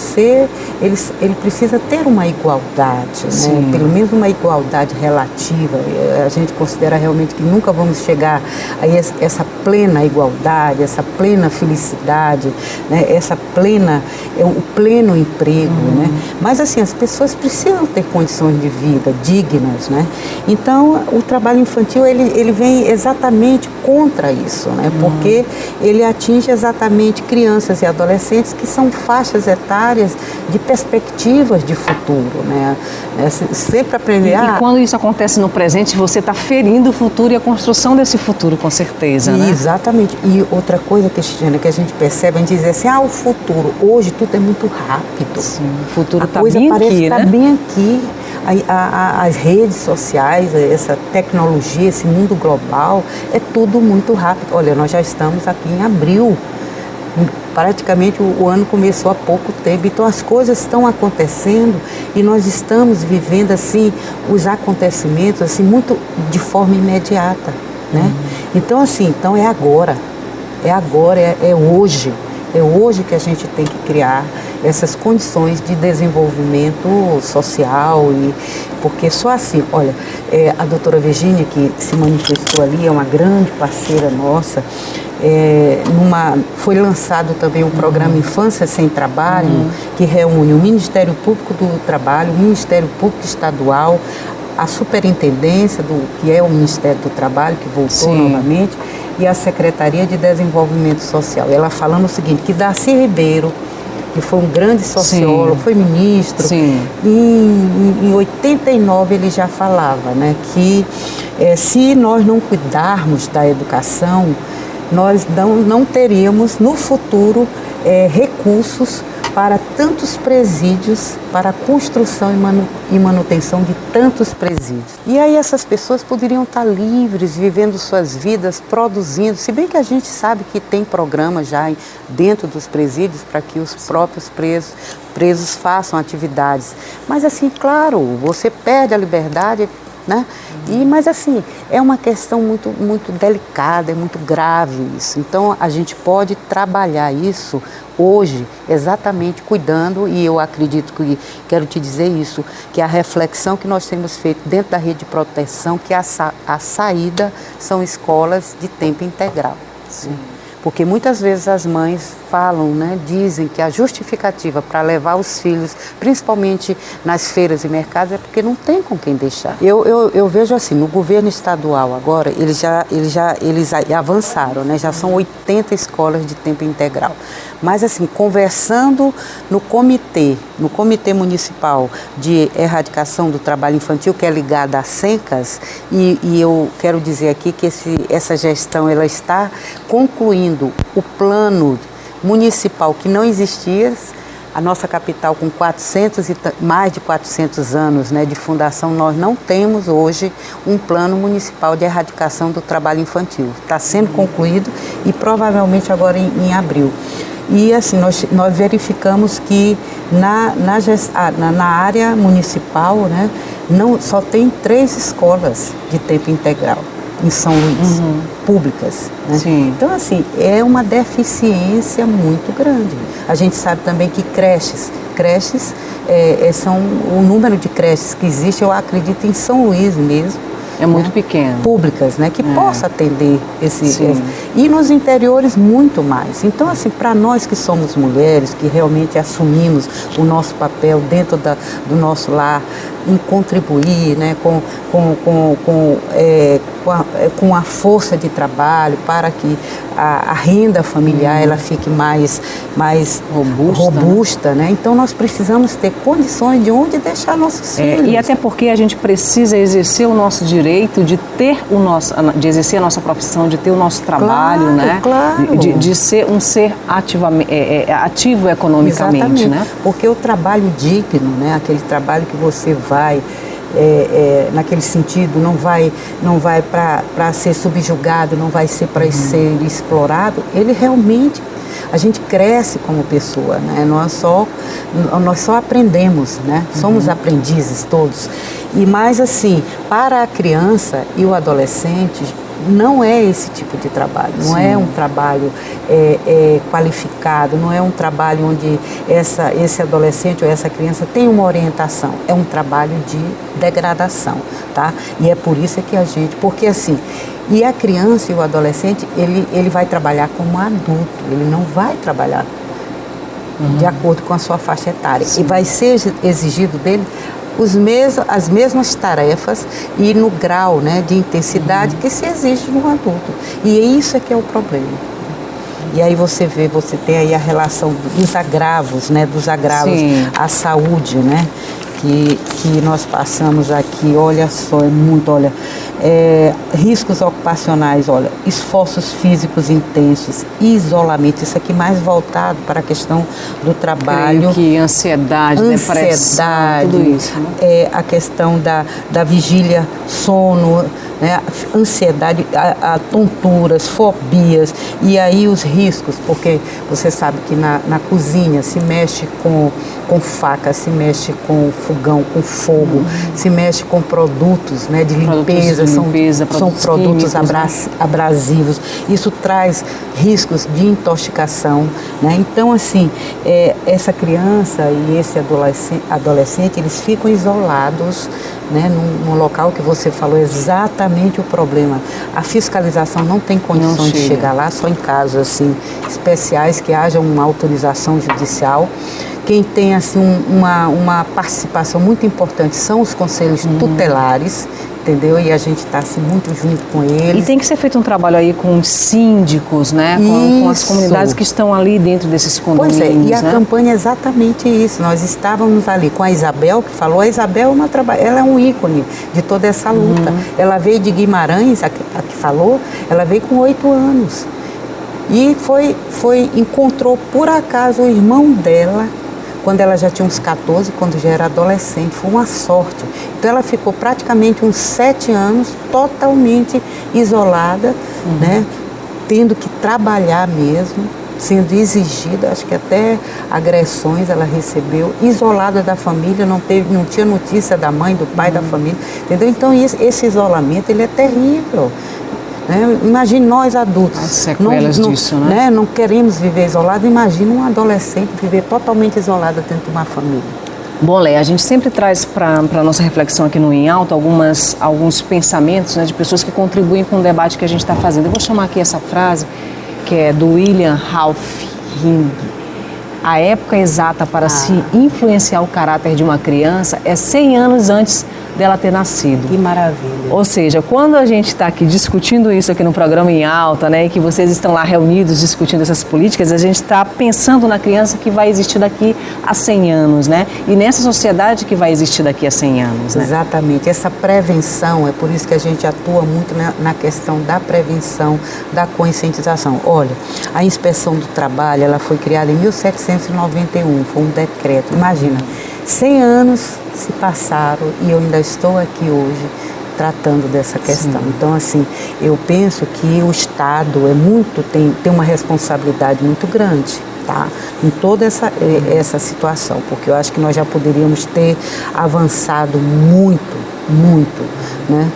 ter uma igualdade, né? Pelo menos uma igualdade relativa. A gente considera realmente que nunca vamos chegar a essa plena igualdade, essa plena felicidade, né? O pleno emprego, né? Mas assim, as pessoas precisam ter condições de vida dignas, né? Então, o trabalho infantil, ele vem exatamente contra isso, né? Porque ele atinge exatamente crianças e adolescentes que são faixas etárias de perspectivas de futuro, né? Sempre aprender. E quando isso acontece no presente, você está ferindo o futuro e a construção desse futuro, com certeza, né? Exatamente. E outra coisa, Cristiana, que a gente percebe, a gente diz assim, o futuro, hoje tudo é muito rápido. Sim, o futuro está bem aqui, parece estar bem aqui. As redes sociais, essa tecnologia, esse mundo global, é tudo muito rápido. Olha, nós já estamos aqui em abril. Praticamente o ano começou há pouco tempo, então as coisas estão acontecendo e nós estamos vivendo assim os acontecimentos assim muito de forma imediata, né? Então é agora, é hoje que a gente tem que criar essas condições de desenvolvimento social, porque só assim, olha, a doutora Virgínia, que se manifestou ali, é uma grande parceira nossa. Foi lançado também o programa Infância Sem Trabalho, que reúne o Ministério Público do Trabalho, o Ministério Público Estadual, a Superintendência, que é o Ministério do Trabalho, que voltou novamente, e a Secretaria de Desenvolvimento Social. Ela falando o seguinte, que Darcy Ribeiro que foi um grande sociólogo, foi ministro. Sim. Em 89 ele já falava, né, que se nós não cuidarmos da educação, nós não teríamos no futuro recursos para tantos presídios, para a construção e manutenção de tantos presídios. E aí essas pessoas poderiam estar livres, vivendo suas vidas, produzindo, se bem que a gente sabe que tem programas já dentro dos presídios para que os próprios presos façam atividades. Mas assim, claro, você perde a liberdade, né? Mas assim, é uma questão muito, muito delicada, é muito grave isso. Então a gente pode trabalhar isso hoje, exatamente cuidando, e eu acredito que, quero te dizer isso, que a reflexão que nós temos feito dentro da rede de proteção, que a saída são escolas de tempo integral. Sim. Né? Porque muitas vezes as mães falam, né, dizem que a justificativa para levar os filhos, principalmente nas feiras e mercados, é porque não tem com quem deixar. Eu vejo assim, no governo estadual agora, eles avançaram, né, já são 80 escolas de tempo integral. Mas assim, conversando no comitê municipal de erradicação do trabalho infantil, que é ligado às SENCAS, e eu quero dizer aqui que essa gestão ela está concluindo o plano municipal que não existia. A nossa capital com mais de 400 anos, né, de fundação, nós não temos hoje um plano municipal de erradicação do trabalho infantil. Está sendo concluído e provavelmente agora em abril. E assim, nós verificamos que na área municipal, né, só tem 3 escolas de tempo integral em São Luís, públicas. Né? Sim. Então, assim, é uma deficiência muito grande. A gente sabe também que creches são o número de creches que existe, eu acredito, em São Luís mesmo. É muito pequeno. Públicas, né? Que possa atender e nos interiores muito mais. Então, assim, para nós que somos mulheres, que realmente assumimos o nosso papel dentro do nosso lar, em contribuir, né, com a força de trabalho para que a renda familiar ela fique mais robusta, né? Então nós precisamos ter condições de onde deixar nossos filhos. E até porque a gente precisa exercer o nosso direito de de exercer a nossa profissão, de ter o nosso trabalho, né? Claro. De ser um ser ativo economicamente. Exatamente. Né? Porque o trabalho digno, né? Aquele trabalho que você vai naquele sentido, não vai para ser subjugado, não vai ser para ser explorado, ele realmente, a gente cresce como pessoa, né? Nós só aprendemos, né? Somos aprendizes todos. E mais assim, para a criança e o adolescente, não é esse tipo de trabalho, não é um trabalho qualificado, não é um trabalho onde esse adolescente ou essa criança tem uma orientação, é um trabalho de degradação, tá? E é por isso que porque assim, e a criança e o adolescente, ele vai trabalhar como adulto, ele não vai trabalhar de acordo com a sua faixa etária. E vai ser exigido dele as mesmas tarefas e no grau, né, de intensidade que se exige de um adulto. E isso é que é o problema. E aí você tem aí a relação dos agravos, né, à saúde, né, que nós passamos aqui, olha só, riscos ocupacionais, esforços físicos intensos, isolamento, isso aqui mais voltado para a questão do trabalho. Creio que ansiedade, depressão, tudo isso. Né? A questão da vigília, sono, né, ansiedade, tonturas, fobias, e aí os riscos, porque você sabe que na cozinha se mexe com faca, se mexe com fogão, com fogo, se mexe com produtos, né, de limpeza, são produtos abrasivos. Isso traz riscos de intoxicação, né? Então, assim, essa criança e esse adolescente, eles ficam isolados, né, num local que você falou exatamente o problema. A fiscalização não tem condições de chegar lá, só em casos assim, especiais, que haja uma autorização judicial. Quem tem assim, uma participação muito importante são os conselhos tutelares, entendeu? E a gente está assim, muito junto com eles. E tem que ser feito um trabalho aí com os síndicos, né? Com as comunidades que estão ali dentro desses condomínios. Pois é, e a né? campanha é exatamente isso. Nós estávamos ali com a Isabel, que falou. A Isabel ela é um ícone de toda essa luta. Ela veio de Guimarães, a que falou, ela veio com 8 anos. E encontrou por acaso o irmão dela, quando ela já tinha uns 14, quando já era adolescente. Foi uma sorte. Então ela ficou praticamente uns 7 anos totalmente isolada, né? Tendo que trabalhar mesmo, sendo exigida, acho que até agressões ela recebeu, isolada da família, não tinha notícia da mãe, do pai, da família, entendeu? Então esse isolamento, ele é terrível. Imagine nós adultos. As sequelas disso, né? Não queremos viver isolado. Imagina um adolescente viver totalmente isolado dentro de uma família. Bom, Leia, a gente sempre traz para a nossa reflexão aqui no Em Alta alguns pensamentos, né, de pessoas que contribuem com o debate que a gente está fazendo. Eu vou chamar aqui essa frase, que é do William Ralph Ring. A época exata para se influenciar o caráter de uma criança é 100 anos antes dela ter nascido. Que maravilha. Ou seja, quando a gente está aqui discutindo isso aqui no programa Em Alta, né, e que vocês estão lá reunidos discutindo essas políticas, a gente está pensando na criança que vai existir daqui a 100 anos, né? E nessa sociedade que vai existir daqui a 100 anos, né? Exatamente. Essa prevenção, é por isso que a gente atua muito na questão da prevenção, da conscientização. Olha, a Inspeção do Trabalho, ela foi criada em 1791, foi um decreto. Imagina, 100 anos se passaram e eu ainda estou aqui hoje tratando dessa questão. Sim. Então, assim, eu penso que o Estado tem uma responsabilidade muito grande, tá? Em toda essa situação, porque eu acho que nós já poderíamos ter avançado muito, né?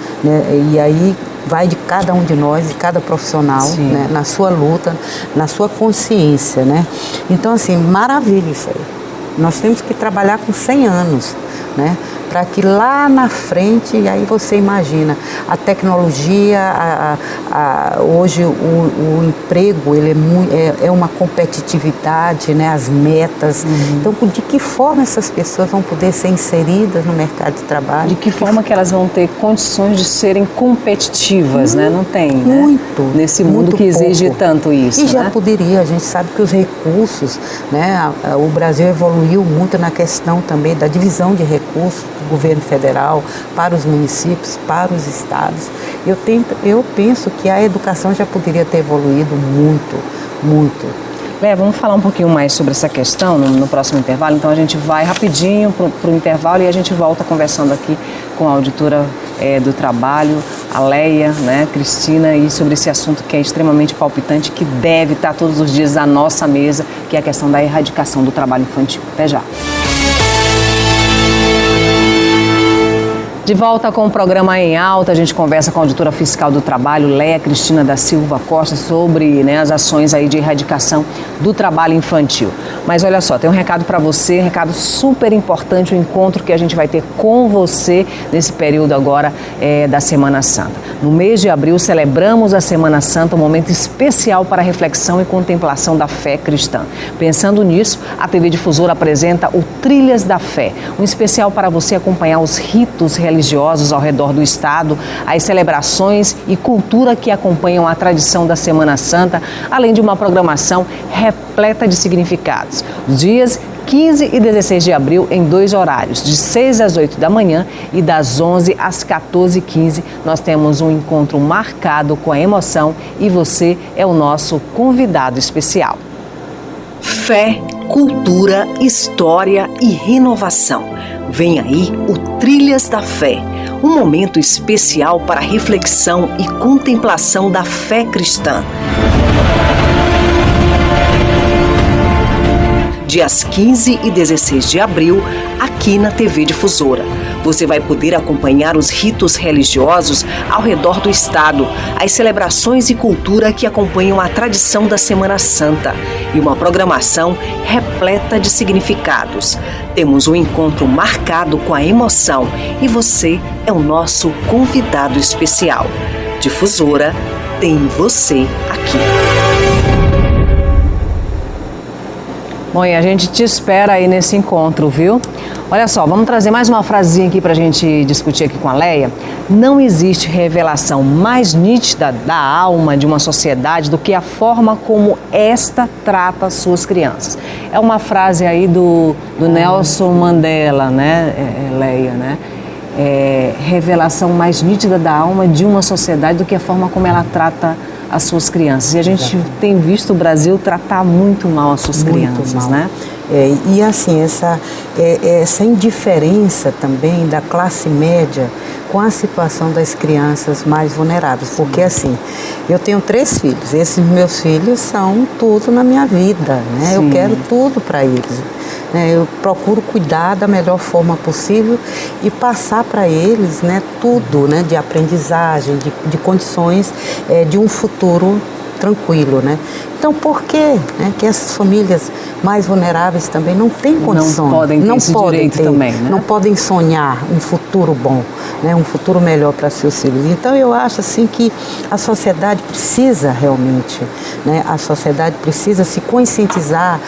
E aí vai de cada um de nós, de cada profissional, né? Na sua luta, na sua consciência, né? Então, assim, maravilha isso aí. Nós temos que trabalhar com 100 anos, né? Para que lá na frente, e aí você imagina, a tecnologia, hoje o emprego, ele é uma competitividade, né? As metas. Então, de que forma essas pessoas vão poder ser inseridas no mercado de trabalho? De que forma que elas vão ter condições de serem competitivas, né? Não tem, né? Muito. Nesse mundo que exige tanto isso, E já né? poderia, a gente sabe que os recursos, né? O Brasil evoluiu muito na questão também da divisão de recursos do governo federal para os municípios, para os estados. Eu penso que a educação já poderia ter evoluído muito. Vamos falar um pouquinho mais sobre essa questão no próximo intervalo. Então a gente vai rapidinho para o intervalo e a gente volta conversando aqui com a auditora do trabalho, a Leia, né, Cristina, e sobre esse assunto que é extremamente palpitante, que deve estar todos os dias à nossa mesa, que é a questão da erradicação do trabalho infantil. Até já. De volta com o programa Em Alta, a gente conversa com a auditora fiscal do trabalho, Leia Cristina da Silva Costa, sobre, né, as ações aí de erradicação do trabalho infantil. Mas olha só, tem um recado para você, um recado super importante, o encontro que a gente vai ter com você nesse período agora da Semana Santa. No mês de abril, celebramos a Semana Santa, um momento especial para reflexão e contemplação da fé cristã. Pensando nisso, a TV Difusora apresenta o Trilhas da Fé, um especial para você acompanhar os ritos religiosos ao redor do estado, as celebrações e cultura que acompanham a tradição da Semana Santa, além de uma programação repleta de significados. Os dias 15 e 16 de abril em 2 horários, de 6 às 8 da manhã e das 11 às 14h15. Nós temos um encontro marcado com a emoção e você é o nosso convidado especial. Fé, cultura, história e renovação. Vem aí o Trilhas da Fé, um momento especial para reflexão e contemplação da fé cristã. Dias 15 e 16 de abril, aqui na TV Difusora. Você vai poder acompanhar os ritos religiosos ao redor do estado, as celebrações e cultura que acompanham a tradição da Semana Santa e uma programação repleta de significados. Temos um encontro marcado com a emoção e você é o nosso convidado especial. Difusora tem você aqui. Bom, e a gente te espera aí nesse encontro, viu? Olha só, vamos trazer mais uma frasinha aqui para a gente discutir aqui com a Leia. Não existe revelação mais nítida da alma de uma sociedade do que a forma como esta trata suas crianças. É uma frase aí do Nelson Mandela, né, Leia, né? Revelação mais nítida da alma de uma sociedade do que a forma como ela trata as suas crianças. E a gente tem visto o Brasil tratar muito mal as suas crianças, né? E assim, essa indiferença também da classe média com a situação das crianças mais vulneráveis. Porque assim, eu tenho 3 filhos, esses meus filhos são tudo na minha vida, né? Eu quero tudo para eles. Eu procuro cuidar da melhor forma possível e passar para eles, né, tudo, né, de aprendizagem, de condições de um futuro tranquilo, né? Então, por que, né, que essas famílias mais vulneráveis também não têm condições? Não podem ter esse direito também, né? Não podem sonhar um futuro bom, né, um futuro melhor para seus filhos. Então, eu acho assim que a sociedade precisa realmente, né, a sociedade precisa se conscientizar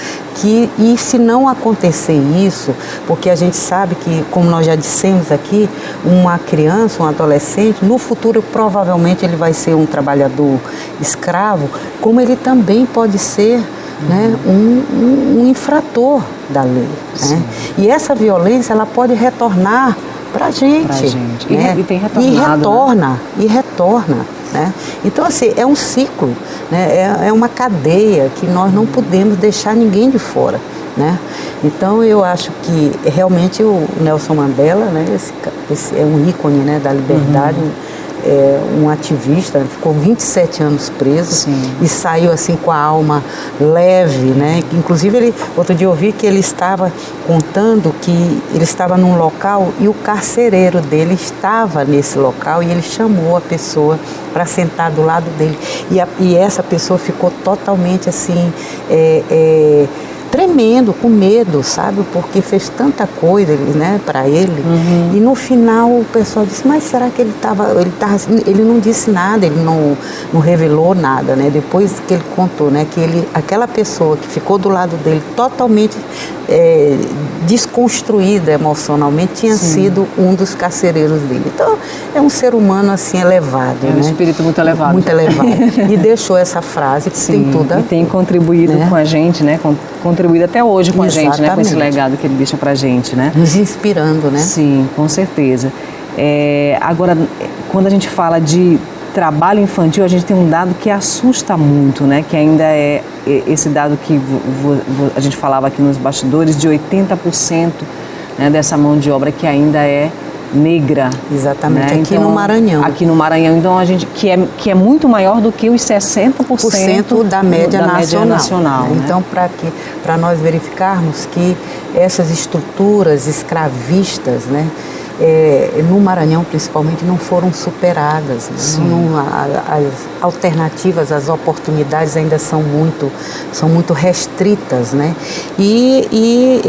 e se não acontecer isso, porque a gente sabe que, como nós já dissemos aqui, uma criança, um adolescente, no futuro provavelmente ele vai ser um trabalhador escravo, como ele também pode ser, né, um infrator da lei. Né? E essa violência ela pode retornar para a gente. Né? E tem retornado. E retorna. Né? Então, assim, é um ciclo, né? É uma cadeia que nós não podemos deixar ninguém de fora. Né? Então, eu acho que realmente o Nelson Mandela, né, esse é um ícone, né, da liberdade, um ativista, ficou 27 anos preso e saiu assim com a alma leve, né? Inclusive, outro dia eu vi que ele estava contando que ele estava num local e o carcereiro dele estava nesse local e ele chamou a pessoa para sentar do lado dele. E essa pessoa ficou totalmente assim, tremendo, com medo, sabe? Porque fez tanta coisa, né, para ele. E no final o pessoal disse, mas será que ele não disse nada, ele não revelou nada, né? Depois que ele contou, né, que aquela pessoa que ficou do lado dele totalmente desconstruída emocionalmente tinha sido um dos carcereiros dele. Então, é um ser humano assim elevado, né? Um espírito muito elevado. Muito elevado. E deixou essa frase que tem tudo a ver. E tem contribuído, né, com a gente, né? Contribuído até hoje com a gente, né? Com esse legado que ele deixa pra gente, né? Nos inspirando, né? Sim, com certeza. Agora, quando a gente fala de trabalho infantil, a gente tem um dado que assusta muito, né? Que ainda é esse dado que a gente falava aqui nos bastidores, de 80%, né, dessa mão de obra que ainda é negra. Exatamente, né? aqui no Maranhão. Aqui no Maranhão, então a gente que é muito maior do que os 60% da média nacional. Né? Então, para nós verificarmos que essas estruturas escravistas, né, no Maranhão principalmente não foram superadas, né? As alternativas, as oportunidades ainda são muito restritas, né? E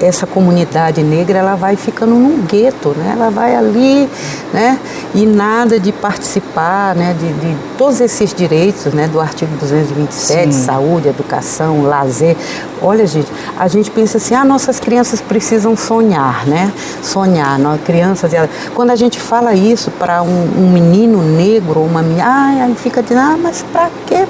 essa comunidade negra ela vai ficando num gueto, né? Ela vai ali, né? E nada de participar, né? De todos esses direitos, né? Do artigo 227, saúde, educação, lazer. Olha, gente, a gente pensa assim, nossas crianças precisam sonhar, né? Sonhar, nós crianças. Quando a gente fala isso para um menino negro ou uma menina, aí fica dizendo, mas para quê?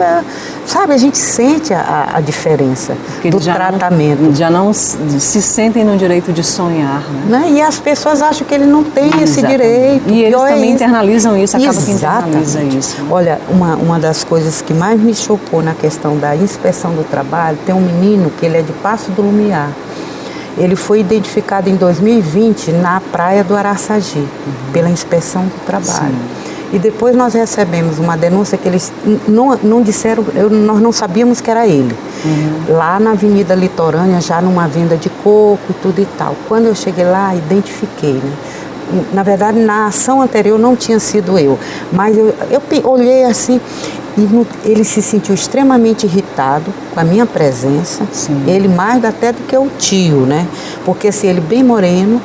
Sabe, a gente sente a diferença do tratamento. Já não se sentem no direito de sonhar, né? E as pessoas acham que ele não tem esse direito. E eles também internalizam isso, acaba que Exatamente. internaliza isso. Né? Olha, uma das coisas que mais me chocou na questão da inspeção do trabalho, tem um menino que ele é de Passo do Lumiar. Ele foi identificado em 2020 na praia do Araçagi, pela inspeção do trabalho. E depois nós recebemos uma denúncia que eles não disseram, nós não sabíamos que era ele. Lá na Avenida Litorânea, já numa venda de coco e tudo e tal. Quando eu cheguei lá, identifiquei, né? Na verdade, na ação anterior não tinha sido eu, mas eu olhei assim e ele se sentiu extremamente irritado com a minha presença, ele mais até do que o tio, né? Porque assim, ele bem moreno,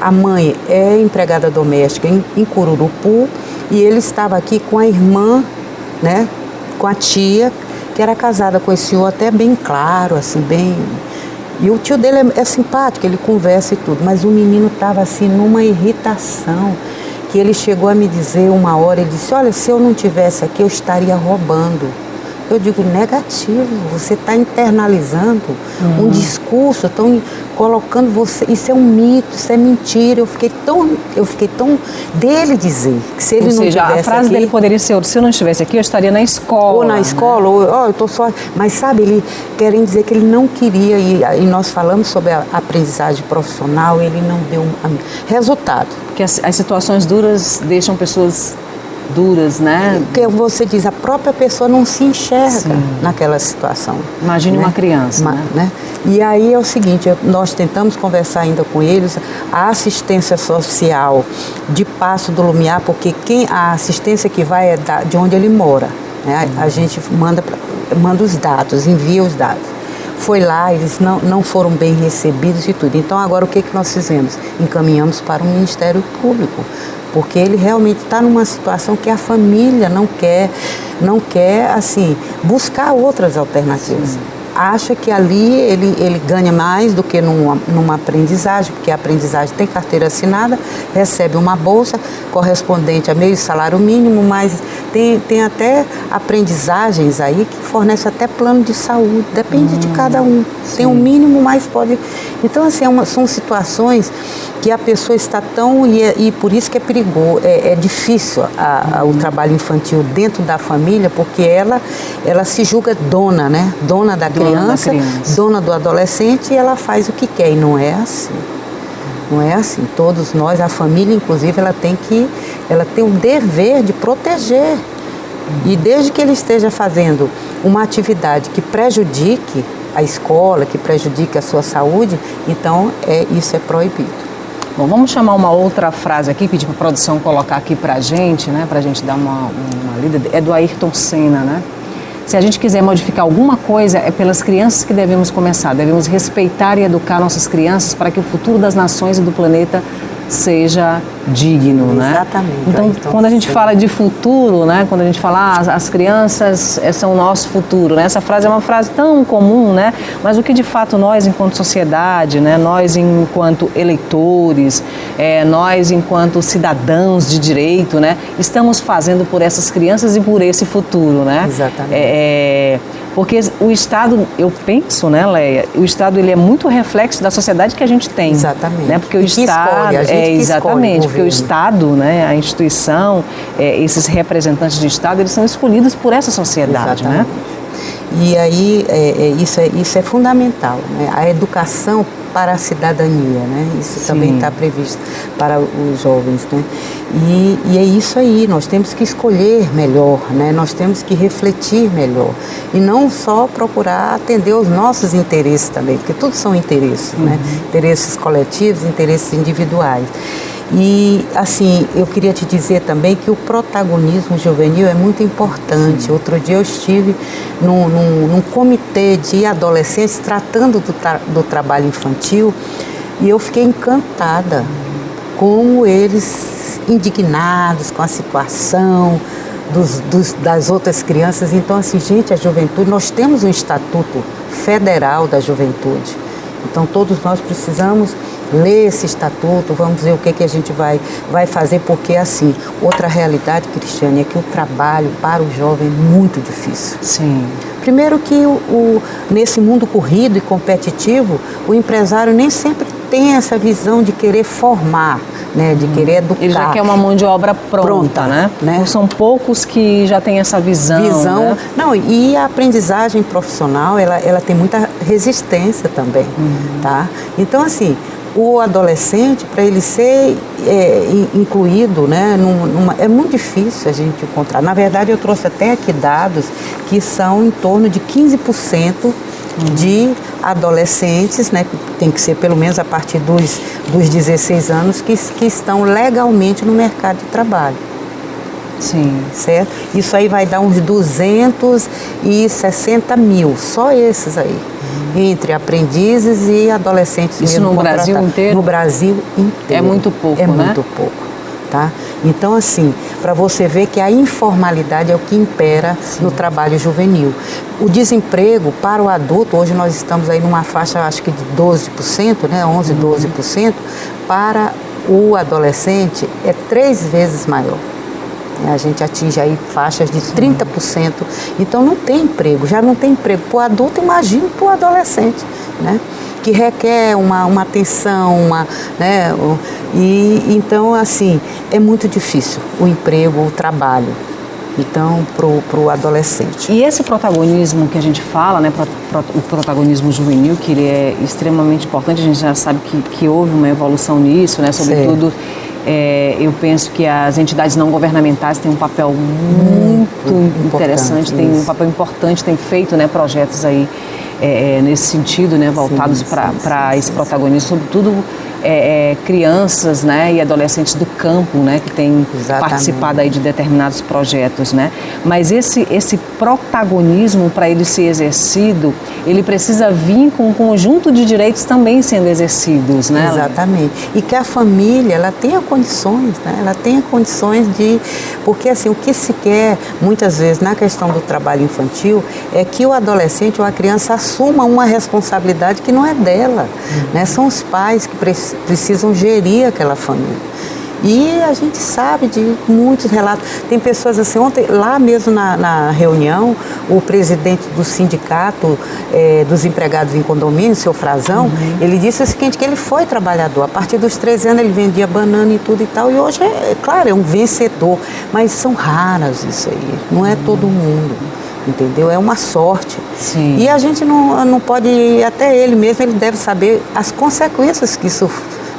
a mãe é empregada doméstica em Cururupu e ele estava aqui com a irmã, né? Com a tia, que era casada com esse senhor até bem claro, assim, bem... E o tio dele é simpático, ele conversa e tudo, mas o menino estava assim numa irritação, que ele chegou a me dizer uma hora, ele disse, olha, se eu não tivesse aqui eu estaria roubando. Eu digo, negativo, você está internalizando um discurso, estão colocando você, isso é um mito, isso é mentira. Eu fiquei tão dele dizer que se ele não tivesse aqui... a frase dele poderia ser, se eu não estivesse aqui, eu estaria na escola. Ou na escola, ou eu estou só... Mas sabe, ele querem dizer que ele não queria, e nós falamos sobre a aprendizagem profissional, ele não deu resultado. Porque as situações duras deixam pessoas... duras, né? Porque você diz, a própria pessoa não se enxerga naquela situação. Imagine uma criança, né? E aí é o seguinte, nós tentamos conversar ainda com eles, a assistência social de Passo do Lumiar, porque a assistência que vai é de onde ele mora, né? A gente manda os dados, envia os dados. Foi lá, eles não foram bem recebidos e tudo. Então agora o que nós fizemos? Encaminhamos para o Ministério Público, porque ele realmente está numa situação que a família não quer assim, buscar outras alternativas. Sim. Acha que ali ele ganha mais do que numa aprendizagem, porque a aprendizagem tem carteira assinada, recebe uma bolsa correspondente a meio salário mínimo, mas tem até aprendizagens aí que fornece até plano de saúde, depende de cada um. Sim. Tem um mínimo, mas pode... Então, assim, são situações que a pessoa está tão... E por isso que é perigoso, é difícil o trabalho infantil dentro da família, porque ela se julga dona, né? Dona da criança, dona do adolescente, e ela faz o que quer, e não é assim. Não é assim. Todos nós, a família, inclusive, ela tem o dever de proteger. E desde que ele esteja fazendo uma atividade que prejudique a escola, que prejudique a sua saúde, então isso é proibido. Bom, vamos chamar uma outra frase aqui, pedir para a produção colocar aqui para a gente, né? Para a gente dar uma lida. É do Ayrton Senna, né? Se a gente quiser modificar alguma coisa, é pelas crianças que devemos começar. Devemos respeitar e educar nossas crianças para que o futuro das nações e do planeta seja digno, né? Exatamente. Então, quando a gente fala de futuro, né? Quando a gente fala as crianças são o nosso futuro, né? Essa frase é uma frase tão comum, né? Mas o que de fato nós, enquanto sociedade, né? Nós, enquanto eleitores, nós, enquanto cidadãos de direito, né? Estamos fazendo por essas crianças e por esse futuro, né? Exatamente. Porque o Estado, eu penso, né, Leia, o Estado ele é muito reflexo da sociedade que a gente tem. Exatamente. Né? Porque o Estado, exatamente, porque o Estado, né, a instituição, esses representantes de Estado, eles são escolhidos por essa sociedade, exatamente, né? E aí isso é fundamental, né? A educação para a cidadania, né? Isso Sim. também está previsto para os jovens, né? E é isso aí, nós temos que escolher melhor, né? Nós temos que refletir melhor e não só procurar atender os nossos interesses também, porque tudo são interesses, né? Interesses coletivos, interesses individuais. E, assim, eu queria te dizer também que o protagonismo juvenil é muito importante. Outro dia eu estive num comitê de adolescentes tratando do trabalho infantil e eu fiquei encantada com eles indignados com a situação das outras crianças. Então, assim, gente, a juventude, nós temos um Estatuto Federal da Juventude. Então, todos nós precisamos ler esse estatuto, vamos ver o que a gente vai fazer, porque, assim, outra realidade, Cristiane, é que o trabalho para o jovem é muito difícil. Sim. Primeiro que nesse mundo corrido e competitivo, o empresário nem sempre tem essa visão de querer formar, né, de querer educar. Ele já quer uma mão de obra pronta, né? São poucos que já têm essa visão. Né? Não, e a aprendizagem profissional, ela tem muita resistência também, tá? Então, assim, o adolescente, para ele ser incluído, né, é muito difícil a gente encontrar. Na verdade, eu trouxe até aqui dados que são em torno de 15% de adolescentes, né, tem que ser pelo menos a partir dos 16 anos, que estão legalmente no mercado de trabalho. Sim. Certo? Isso aí vai dar uns 260 mil, só esses aí. Entre aprendizes e adolescentes. Isso no Brasil inteiro? No Brasil inteiro. É muito pouco, né? É muito pouco, tá? Então, assim, para você ver que a informalidade é o que impera no trabalho juvenil. O desemprego para o adulto, hoje nós estamos aí numa faixa, acho que de 12%, né, 11, 12%, para o adolescente é 3 vezes maior. A gente atinge aí faixas de 30%. Então não tem emprego, já não tem emprego para o adulto, imagina para o adolescente, né? Que requer uma atenção, né? E então, assim, é muito difícil o emprego, o trabalho. Então, para o adolescente. E esse protagonismo que a gente fala, né, o protagonismo juvenil, que ele é extremamente importante, a gente já sabe que houve uma evolução nisso, né, sobretudo, eu penso que as entidades não governamentais têm um papel muito interessante, têm um papel importante, têm feito, né, projetos aí nesse sentido, né, voltados para esse protagonismo, sobretudo crianças, né, e adolescentes do campo, né, que têm participado aí de determinados projetos, né? Mas esse protagonismo, para ele ser exercido, ele precisa vir com um conjunto de direitos também sendo exercidos, né? Exatamente. E que a família, ela tenha condições, né? Ela tenha condições de... Porque, assim, o que se quer, muitas vezes, na questão do trabalho infantil, é que o adolescente ou a criança assuma uma responsabilidade que não é dela, né? São os pais que precisam gerir aquela família. E a gente sabe de muitos relatos. Tem pessoas assim, ontem, lá mesmo na reunião, o presidente do sindicato dos empregados em condomínio, o seu Frazão, ele disse o seguinte, que ele foi trabalhador. A partir dos 13 anos ele vendia banana e tudo e tal. E hoje, claro, é um vencedor. Mas são raras isso aí. Não é todo mundo. Entendeu? É uma sorte. Sim. E a gente não pode ir até ele mesmo, ele deve saber as consequências que isso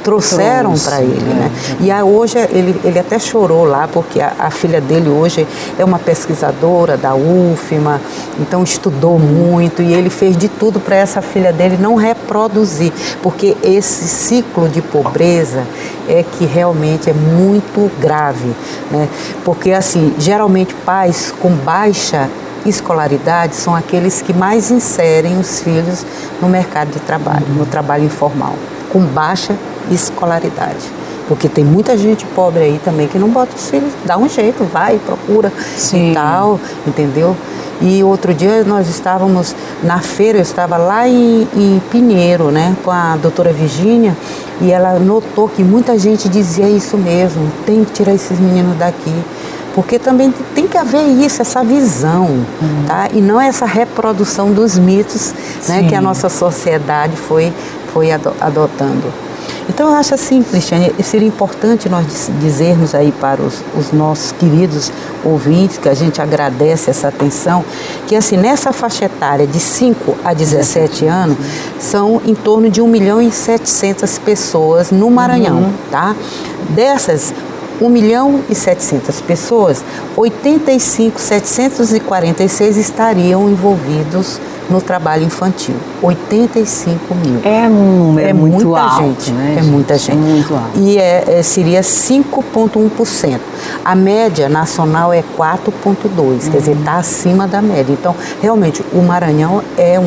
trouxeram para ele, né? E hoje ele até chorou lá, porque a filha dele hoje é uma pesquisadora da UFMA, então estudou muito e ele fez de tudo para essa filha dele não reproduzir, porque esse ciclo de pobreza é que realmente é muito grave, né? Porque, assim, geralmente pais com baixa escolaridade são aqueles que mais inserem os filhos no mercado de trabalho, no trabalho informal, com baixa escolaridade. Porque tem muita gente pobre aí também que não bota os filhos, dá um jeito, vai, procura e tal, entendeu? E outro dia nós estávamos na feira, eu estava lá em Pinheiro, né, com a doutora Virgínia, e ela notou que muita gente dizia isso mesmo, tem que tirar esses meninos daqui. Porque também tem que haver isso, essa visão, tá? E não essa reprodução dos mitos, né, que a nossa sociedade foi adotando. Então, eu acho assim, Cristiane, seria importante nós dizermos aí para os nossos queridos ouvintes, que a gente agradece essa atenção, que, assim, nessa faixa etária de 5 a 17 anos, são em torno de 1.700.000 pessoas no Maranhão, tá? Dessas 1.700.000 pessoas, 85.746 estariam envolvidos no trabalho infantil. 85 mil. É um número muito alto, gente, né? É muita gente. É muito alto. E seria 5,1%. A média nacional é 4,2%, quer dizer, está acima da média. Então, realmente, o Maranhão é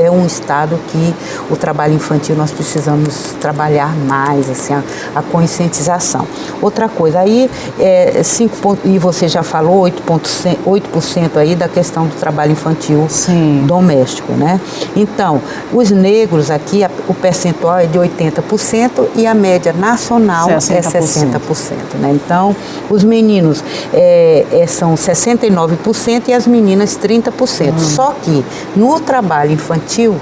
um estado que o trabalho infantil nós precisamos trabalhar mais, assim, a conscientização. Outra coisa, aí, e você já falou, 8% aí da questão do trabalho infantil doméstico, né? Então, os negros aqui, o percentual é de 80% e a média nacional 60%. É 60%, né? Então, os meninos são 69% e as meninas 30%. Só que no trabalho infantil,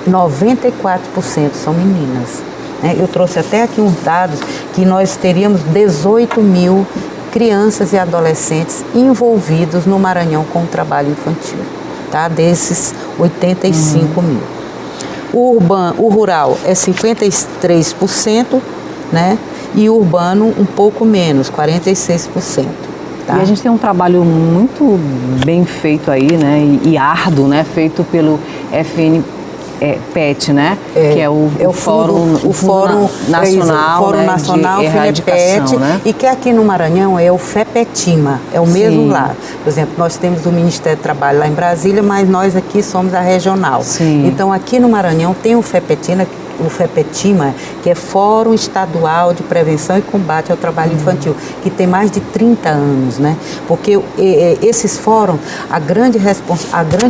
94% são meninas, né? Eu trouxe até aqui uns dados que nós teríamos 18 mil crianças e adolescentes envolvidos no Maranhão com o trabalho infantil, tá? Desses 85 mil. O rural é 53%, né? E o urbano um pouco menos, 46%. Tá? E a gente tem um trabalho muito bem feito aí, né? E árduo, né? Feito pelo FNPET, né? Que é o Fórum Nacional, Fórum né, Nacional de Erradicação, né? E que aqui no Maranhão é o FEPETIMA, é o mesmo lá. Por exemplo, nós temos o Ministério do Trabalho lá em Brasília, mas nós aqui somos a regional. Então aqui no Maranhão tem o FEPETIMA, o FEPETIMA, que é Fórum Estadual de Prevenção e Combate ao Trabalho Infantil, que tem mais de 30 anos, né? Porque esses fóruns, a grande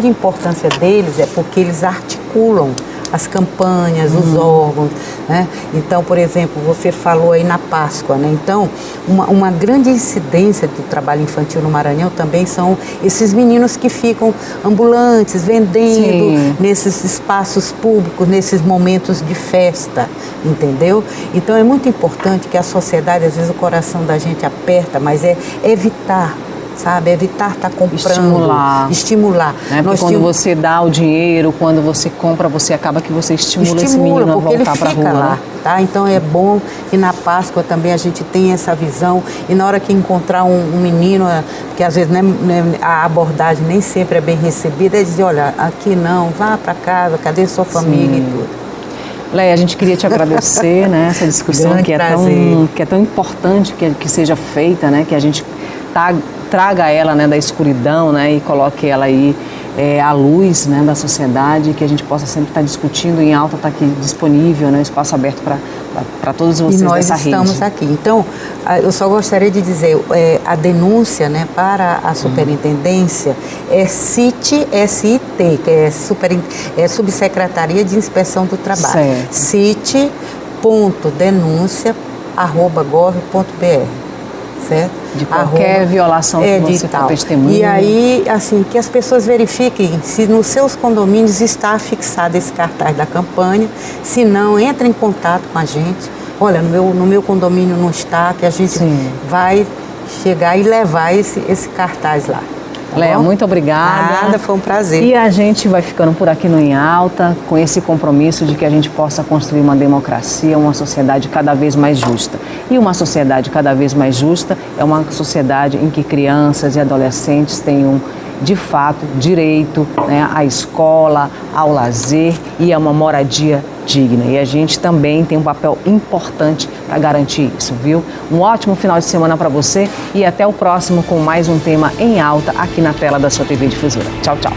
importância deles é porque eles articulam as campanhas, os órgãos, né? Então, por exemplo, você falou aí na Páscoa, né? Então, uma grande incidência do trabalho infantil no Maranhão também são esses meninos que ficam ambulantes, vendendo nesses espaços públicos, nesses momentos de festa, entendeu? Então, é muito importante que a sociedade, às vezes o coração da gente aperta, mas é evitar, sabe? Evitar estar comprando. Estimular. Né? Porque quando você dá o dinheiro, quando você compra, você acaba que você estimula esse menino a voltar para a rua. Lá, né? tá? Então é bom que na Páscoa também a gente tenha essa visão e na hora que encontrar um menino, que às vezes a abordagem nem sempre é bem recebida, é dizer, olha, aqui não, vá para casa, cadê sua família e tudo. Leia, a gente queria te agradecer, né? Essa discussão que é tão importante que seja feita, né? Que a gente traga ela, né, da escuridão, né, e coloque ela aí à luz, né, da sociedade, que a gente possa sempre estar discutindo em alta, estar aqui disponível, né, espaço aberto para todos vocês dessa rede. E nós estamos aqui. Então, eu só gostaria de dizer, a denúncia, né, para a superintendência é CIT, S-I-T, que é Subsecretaria de Inspeção do Trabalho. CIT.denúncia@gov.br. Certo? De qualquer violação que você for testemunha. E aí, assim, que as pessoas verifiquem se nos seus condomínios está fixado esse cartaz da campanha. Se não, entre em contato com a gente. Olha, no meu condomínio não está, que a gente vai chegar e levar esse cartaz lá. Leia, muito obrigada. Nada, foi um prazer. E a gente vai ficando por aqui no Em Alta, com esse compromisso de que a gente possa construir uma democracia, uma sociedade cada vez mais justa. E uma sociedade cada vez mais justa é uma sociedade em que crianças e adolescentes tenham, de fato, direito, né, à escola, ao lazer e a uma moradia digna. E a gente também tem um papel importante para garantir isso, viu? Um ótimo final de semana para você e até o próximo com mais um tema em alta aqui na tela da sua TV Difusora. Tchau, tchau.